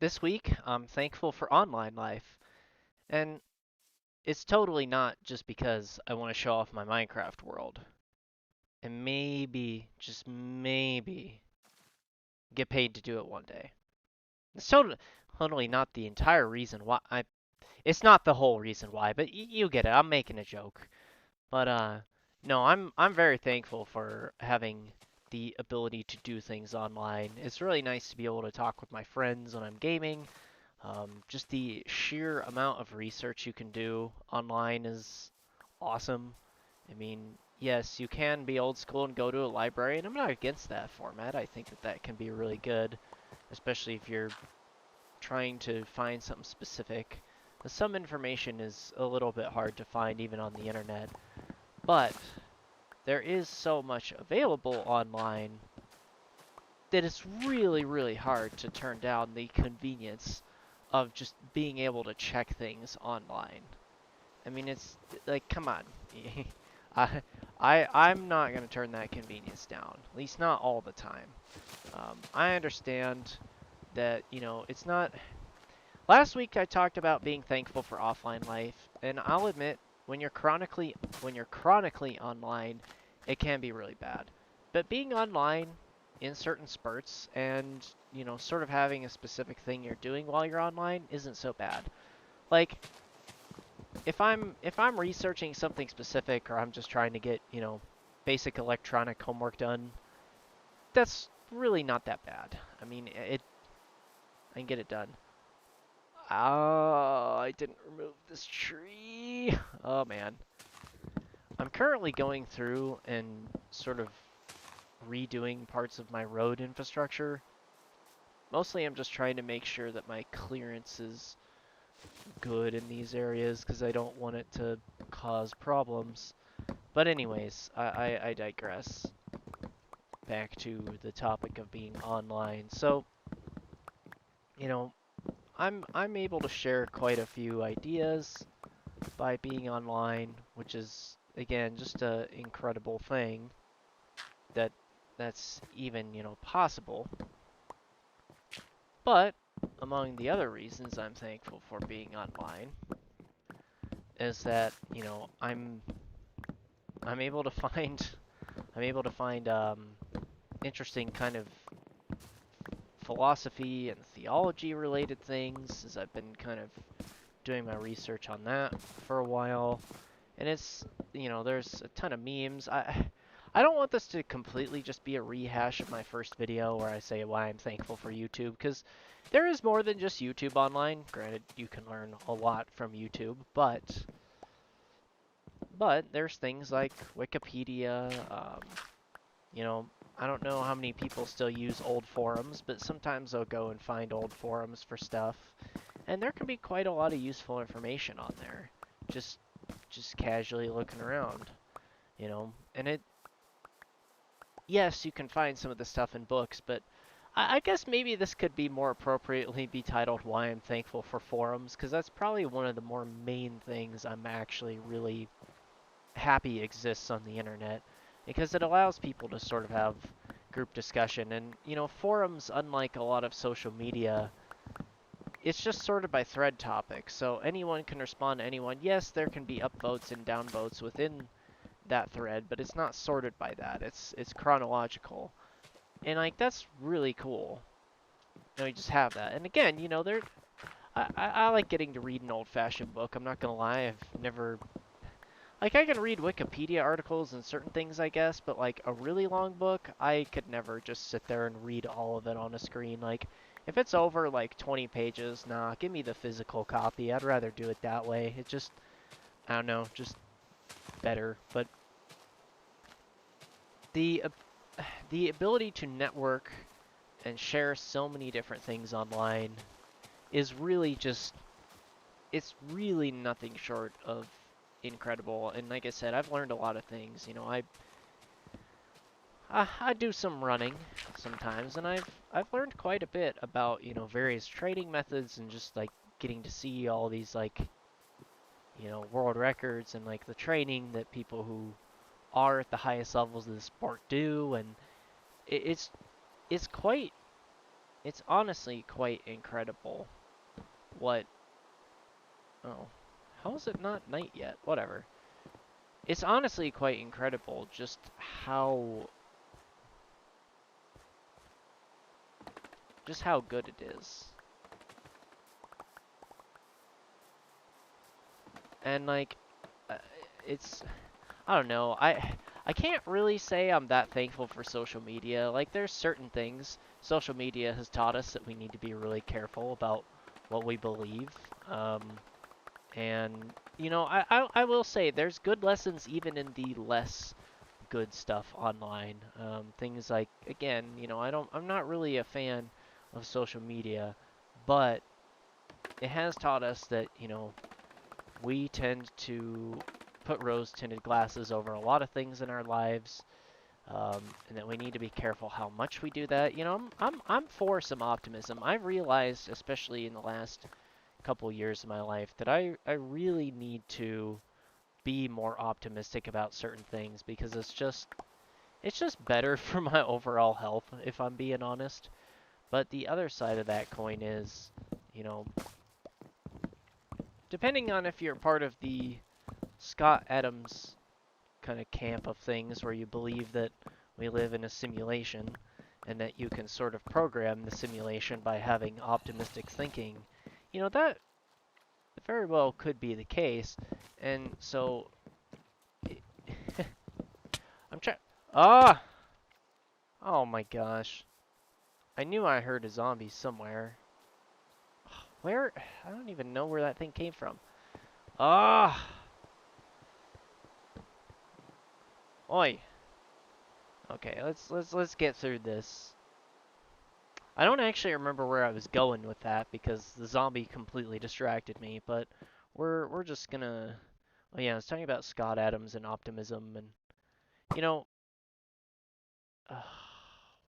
This week, I'm thankful for online life, and it's totally not just because I want to show off my Minecraft world, and maybe, just maybe, get paid to do it one day. It's totally not the entire reason why it's not the whole reason why, but you get it. I'm making a joke. But no, I'm very thankful for having the ability to do things online. It's really nice to be able to talk with my friends when I'm gaming. Just the sheer amount of research you can do online is awesome. I mean, yes, you can be old school and go to a library, and I'm not against that format. I think that that can be really good, especially if you're trying to find something specific. Some information is a little bit hard to find even on the internet, but there is so much available online that it's really, really hard to turn down the convenience of just being able to check things online. I mean, it's like, come on. I, I'm not gonna turn that convenience down. At least not all the time. I understand that it's not. Last week I talked about being thankful for offline life, and I'll admit when you're chronically online, it can be really bad. But being online in certain spurts and sort of having a specific thing you're doing while you're online isn't so bad. Like if I'm researching something specific or I'm just trying to get basic electronic homework done, that's really not that bad. I mean, I can get it done. Oh, I didn't remove this tree. Oh man. I'm currently going through and sort of redoing parts of my road infrastructure. Mostly I'm just trying to make sure that my clearance is good in these areas because I don't want it to cause problems. But anyways, I digress. Back to the topic of being online. So, you know, I'm able to share quite a few ideas by being online, which is again just a incredible thing that that's even, possible. But among the other reasons I'm thankful for being online is that, I'm able to find I'm able to find interesting kind of philosophy and theology related things as I've been kind of doing my research on that for a while. And it's, there's a ton of memes. I don't want this to completely just be a rehash of my first video where I say why I'm thankful for YouTube, because there is more than just YouTube online. Granted, you can learn a lot from YouTube, but there's things like Wikipedia. You know, I don't know how many people still use old forums, but sometimes they'll go and find old forums for stuff, and there can be quite a lot of useful information on there. Just just casually looking around, and yes, you can find some of the stuff in books, but I guess maybe this could be more appropriately be titled Why I'm Thankful for Forums, because that's probably one of the more main things I'm actually really happy exists on the internet, because it allows people to sort of have group discussion. And, forums, unlike a lot of social media, it's just sorted by thread topic, so anyone can respond to anyone. Yes, there can be upvotes and downvotes within that thread, but it's not sorted by that. It's chronological. And like that's really cool. You just have that. And again, there I like getting to read an old-fashioned book. I'm not gonna lie, I've never like I can read Wikipedia articles and certain things, I guess, but like a really long book, I could never just sit there and read all of it on a screen. Like if it's over like 20 pages, nah, give me the physical copy. I'd rather do it that way. It just I don't know, just better. But the the ability to network and share so many different things online is really just it's really nothing short of incredible. And like I said, I've learned a lot of things. I do some running sometimes, and I've learned quite a bit about various training methods and just like getting to see all these like world records and like the training that people who are at the highest levels of the sport do, and it's quite it's honestly quite incredible what... Oh, how is it not night yet? Whatever. It's honestly quite incredible just how good it is. And like, uh, it's, I don't know, I can't really say I'm that thankful for social media. Like, there's certain things social media has taught us that we need to be really careful about what we believe. Um, and you know, I will say there's good lessons even in the less good stuff online. Things like, again, you know, I'm not really a fan of social media, but it has taught us that, you know, we tend to put rose-tinted glasses over a lot of things in our lives, and that we need to be careful how much we do that. You know, I'm for some optimism. I've realized, especially in the last couple years of my life, that I really need to be more optimistic about certain things because it's just better for my overall health, if I'm being honest. But the other side of that coin is, you know, depending on if you're part of the Scott Adams kind of camp of things where you believe that we live in a simulation and that you can sort of program the simulation by having optimistic thinking, you know, that very well could be the case. And so, I'm trying. Ah! Oh my gosh. I knew I heard a zombie somewhere. Where? I don't even know where that thing came from. Ah! Oi. Okay, let's get through this. I don't actually remember where I was going with that because the zombie completely distracted me, but we're just gonna... Oh yeah, I was talking about Scott Adams and optimism and, you know,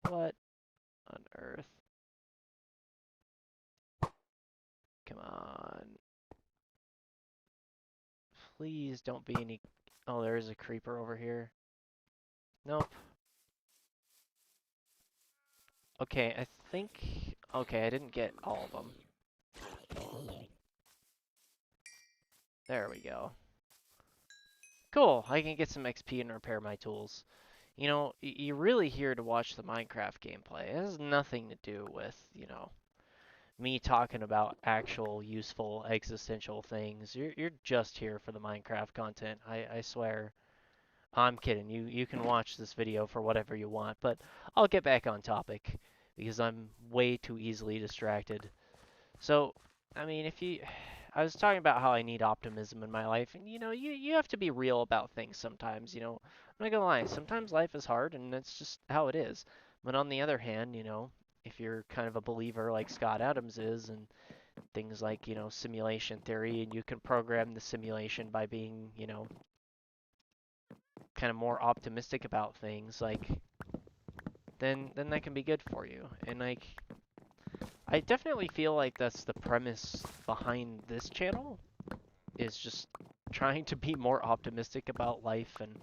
what on earth? Come on. Please don't be any... Oh, there is a creeper over here. Nope. Okay, I think... Okay, I didn't get all of them. There we go. Cool, I can get some XP and repair my tools. You know, you're really here to watch the Minecraft gameplay. It has nothing to do with, you know, me talking about actual useful existential things. You're just here for the Minecraft content. I swear. I'm kidding. You can watch this video for whatever you want, but I'll get back on topic because I'm way too easily distracted. So, I mean, if you... I was talking about how I need optimism in my life, and you know, you have to be real about things sometimes, you know. I'm not gonna lie, sometimes life is hard, and that's just how it is. But on the other hand, you know, if you're kind of a believer like Scott Adams is, and things like, you know, simulation theory, and you can program the simulation by being, you know, kind of more optimistic about things, like, then that can be good for you. And like, I definitely feel like that's the premise behind this channel, is just trying to be more optimistic about life. And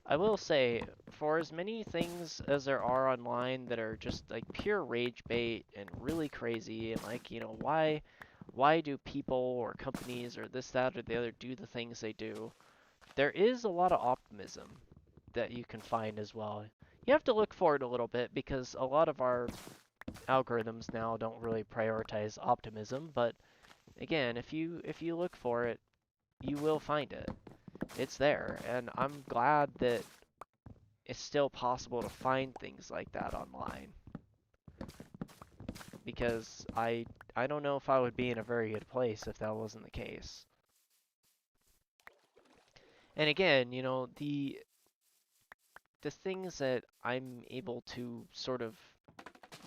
I will say, for as many things as there are online that are just like pure rage bait and really crazy, and like, you know, why do people or companies or this, that, or the other do the things they do, there is a lot of optimism that you can find as well. You have to look for it a little bit because a lot of our algorithms now don't really prioritize optimism, but again, if you look for it, you will find it. It's there, and I'm glad that it's still possible to find things like that online. Because I don't know if I would be in a very good place if that wasn't the case. And again, you know, the things that I'm able to sort of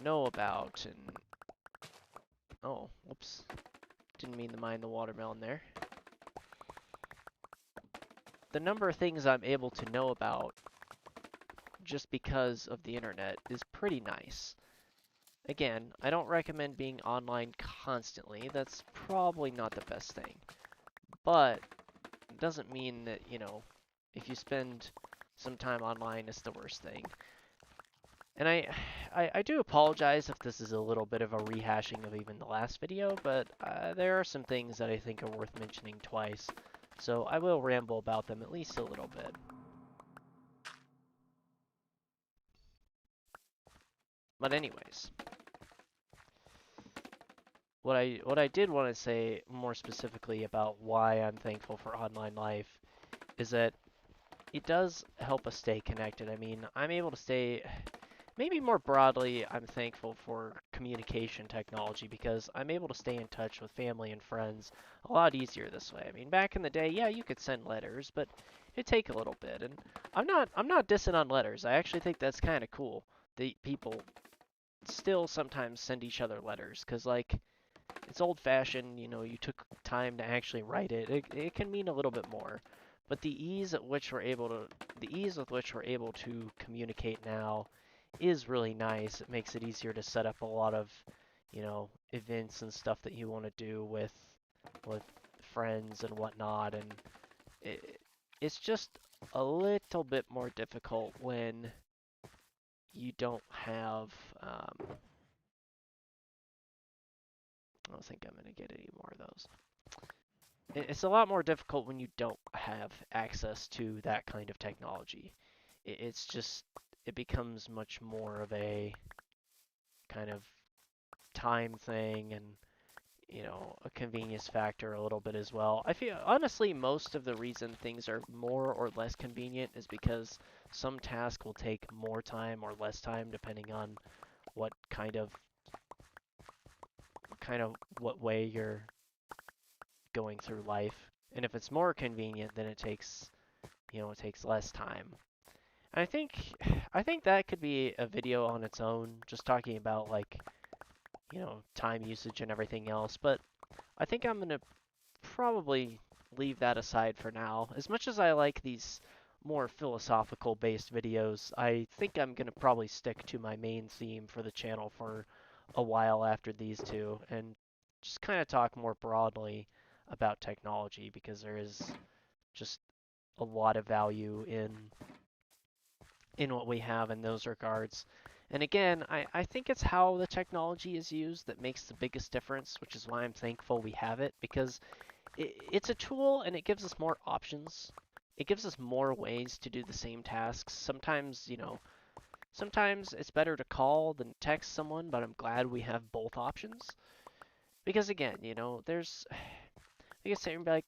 know about and... Oh, whoops. Didn't mean to mind the watermelon there. The number of things I'm able to know about just because of the internet is pretty nice. Again, I don't recommend being online constantly. That's probably not the best thing. But it doesn't mean that, you know, if you spend some time online, it's the worst thing. And I do apologize if this is a little bit of a rehashing of even the last video, but there are some things that I think are worth mentioning twice, so I will ramble about them at least a little bit. But anyways, what I did want to say more specifically about why I'm thankful for online life is that it does help us stay connected. I mean, I'm able to stay, maybe more broadly, I'm thankful for communication technology because I'm able to stay in touch with family and friends a lot easier this way. I mean, back in the day, yeah, you could send letters, but it'd take a little bit. And I'm not dissing on letters. I actually think that's kind of cool. The people still sometimes send each other letters because, like, it's old fashioned, you know, you took time to actually write it. It can mean a little bit more. But the ease with which we're able to communicate now is really nice. It makes it easier to set up a lot of, you know, events and stuff that you want to do with friends and whatnot. And it's just a little bit more difficult when you don't have, I don't think I'm going to get any more of those. It's a lot more difficult when you don't have access to that kind of technology. It's just, it becomes much more of a kind of time thing and, you know, a convenience factor a little bit as well. I feel, honestly, most of the reason things are more or less convenient is because some task will take more time or less time depending on what what way you're going through life. And if it's more convenient, then it takes, you know, it takes less time. And I think that could be a video on its own, just talking about, like, you know, time usage and everything else. But I think I'm gonna probably leave that aside for now. As much as I like these more philosophical based videos, I think I'm gonna probably stick to my main theme for the channel for a while after these two and just kind of talk more broadly about technology because there is just a lot of value in what we have in those regards. And again, I think it's how the technology is used that makes the biggest difference, which is why I'm thankful we have it, because it's a tool and it gives us more options. It gives us more ways to do the same tasks. Sometimes, you know, sometimes it's better to call than text someone, but I'm glad we have both options. Because again, you know, there's I guess and be like,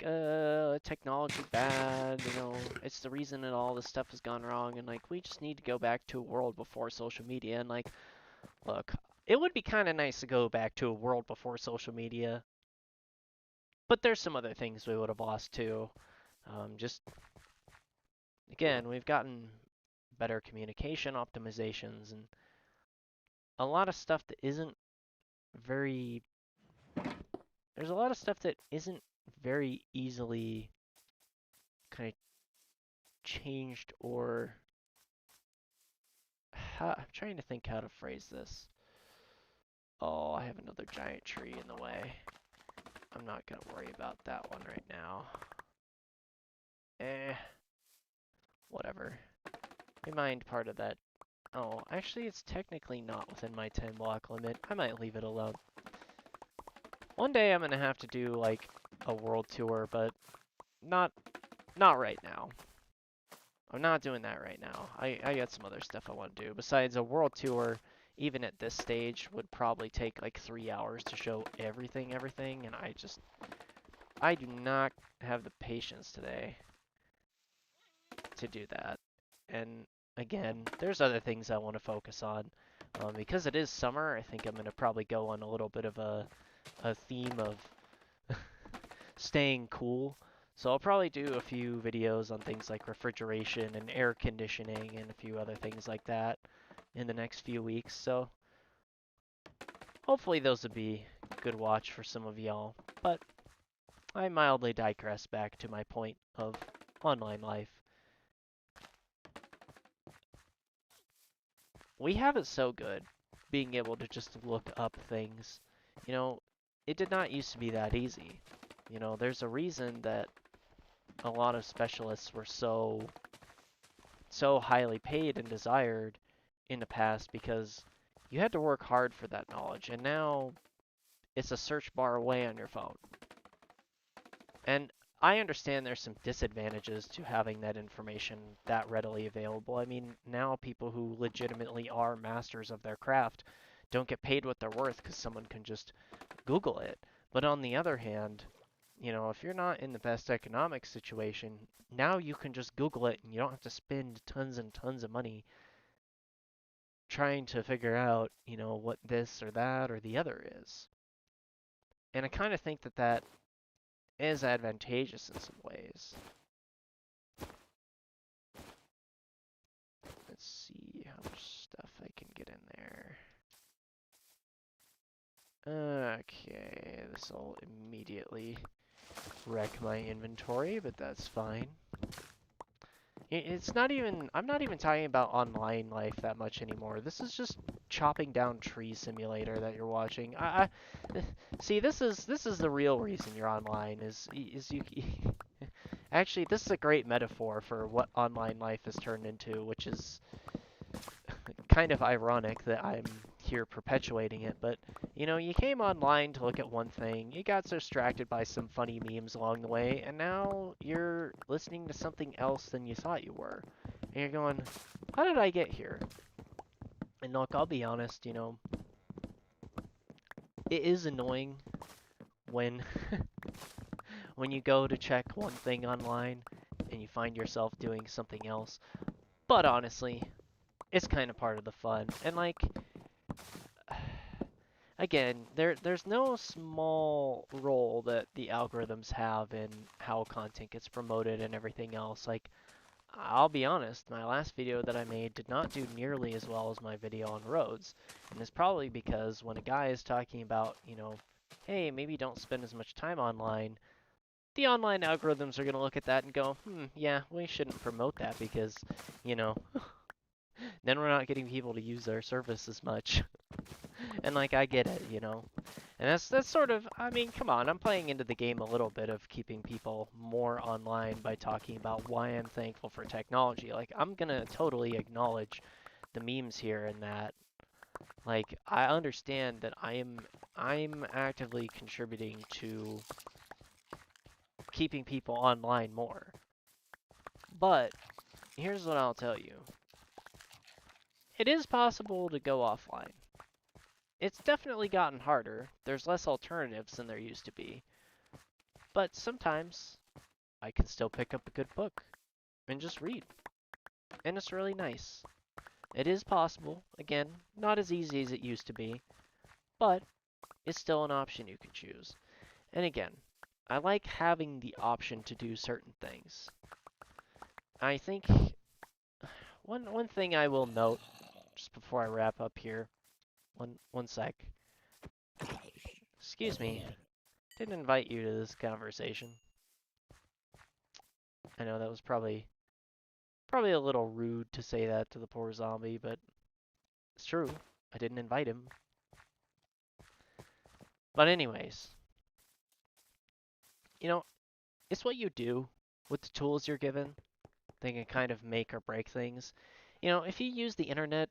technology's bad, you know, it's the reason that all this stuff has gone wrong, and, like, we just need to go back to a world before social media, and, like, look, it would be kind of nice to go back to a world before social media, but there's some other things we would have lost, too. Just, again, we've gotten better communication optimizations, and a lot of stuff that isn't very, there's a lot of stuff that isn't very easily kind of changed or I'm trying to think how to phrase this. Oh, I have another giant tree in the way. I'm not going to worry about that one right now. Whatever. I mind part of that. Oh, actually, it's technically not within my 10 block limit. I might leave it alone. One day I'm going to have to do, like, a world tour, but not right now. I'm not doing that right now. I got some other stuff I want to do. Besides, a world tour, even at this stage, would probably take like 3 hours to show everything, and I do not have the patience today to do that. And again, there's other things I want to focus on. Because it is summer, I think I'm going to probably go on a little bit of a theme of staying cool. So I'll probably do a few videos on things like refrigeration and air conditioning and a few other things like that in the next few weeks. So hopefully those would be good watch for some of y'all. But I mildly digress back to my point of online life. We have it so good being able to just look up things. You know, it did not used to be that easy. You know, there's a reason that a lot of specialists were so highly paid and desired in the past because You had to work hard for that knowledge, and now it's a search bar away on your phone. And I understand there's some disadvantages to having that information that readily available. I mean, now people who legitimately are masters of their craft don't get paid what they're worth because someone can just Google it. But on the other hand, if you're not in the best economic situation, now you can just Google it and you don't have to spend tons and tons of money trying to figure out, what this or that or the other is. And I kind of think that that is advantageous in some ways. Let's see how much stuff I can get in there. Okay, this will immediately wreck my inventory, but that's fine. It's not even, I'm not even talking about online life that much anymore. This is just chopping down tree simulator that you're watching. See, this is the real reason you're online is you actually, this is a great metaphor for what online life has turned into, which is kind of ironic that I'm here perpetuating it, but you came online to look at one thing, you got distracted by some funny memes along the way, and now you're listening to something else than you thought you were. And you're going, how did I get here? And look, I'll be honest, it is annoying when when you go to check one thing online and you find yourself doing something else. But honestly, it's kind of part of the fun. And like, again, there's no small role that the algorithms have in how content gets promoted and everything else. Like, I'll be honest, my last video that I made did not do nearly as well as my video on roads. And it's probably because when a guy is talking about, hey, maybe don't spend as much time online, the online algorithms are going to look at that and go, yeah, we shouldn't promote that because, then we're not getting people to use their service as much. And like, I get it, And that's sort of, I mean, come on, I'm playing into the game a little bit of keeping people more online by talking about why I'm thankful for technology. Like, I'm gonna totally acknowledge the memes here and that. Like, I understand that I'm actively contributing to keeping people online more. But here's what I'll tell you. It is possible to go offline. It's definitely gotten harder. There's less alternatives than there used to be. But sometimes I can still pick up a good book and just read. And it's really nice. It is possible. Again, not as easy as it used to be, but it's still an option you can choose. And again, I like having the option to do certain things. I think one thing I will note just before I wrap up here. One sec. Excuse me. Didn't invite you to this conversation. I know that was probably a little rude to say that to the poor zombie, but it's true. I didn't invite him. But anyways, it's what you do with the tools you're given that can kind of make or break things. If you use the internet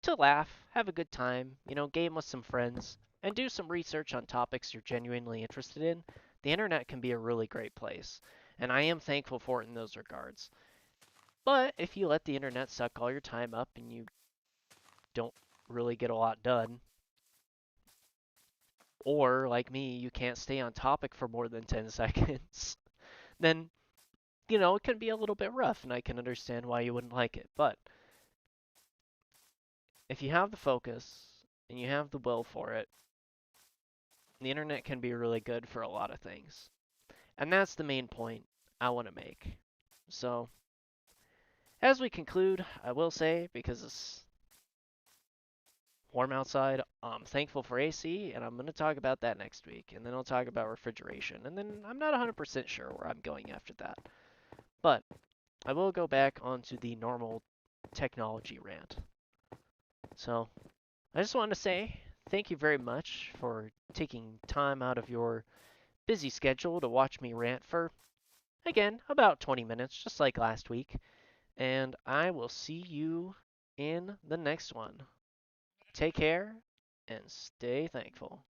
to laugh, have a good time, game with some friends, and do some research on topics you're genuinely interested in, the internet can be a really great place. And I am thankful for it in those regards. But if you let the internet suck all your time up and you don't really get a lot done, or like me, you can't stay on topic for more than 10 seconds, then, it can be a little bit rough, and I can understand why you wouldn't like it. But if you have the focus and you have the will for it, the internet can be really good for a lot of things. And that's the main point I want to make. So, as we conclude, I will say, because it's warm outside, I'm thankful for AC, and I'm going to talk about that next week. And then I'll talk about refrigeration. And then I'm not 100% sure where I'm going after that. But I will go back onto the normal technology rant. So, I just wanted to say thank you very much for taking time out of your busy schedule to watch me rant for, again, about 20 minutes, just like last week. And I will see you in the next one. take care and stay thankful.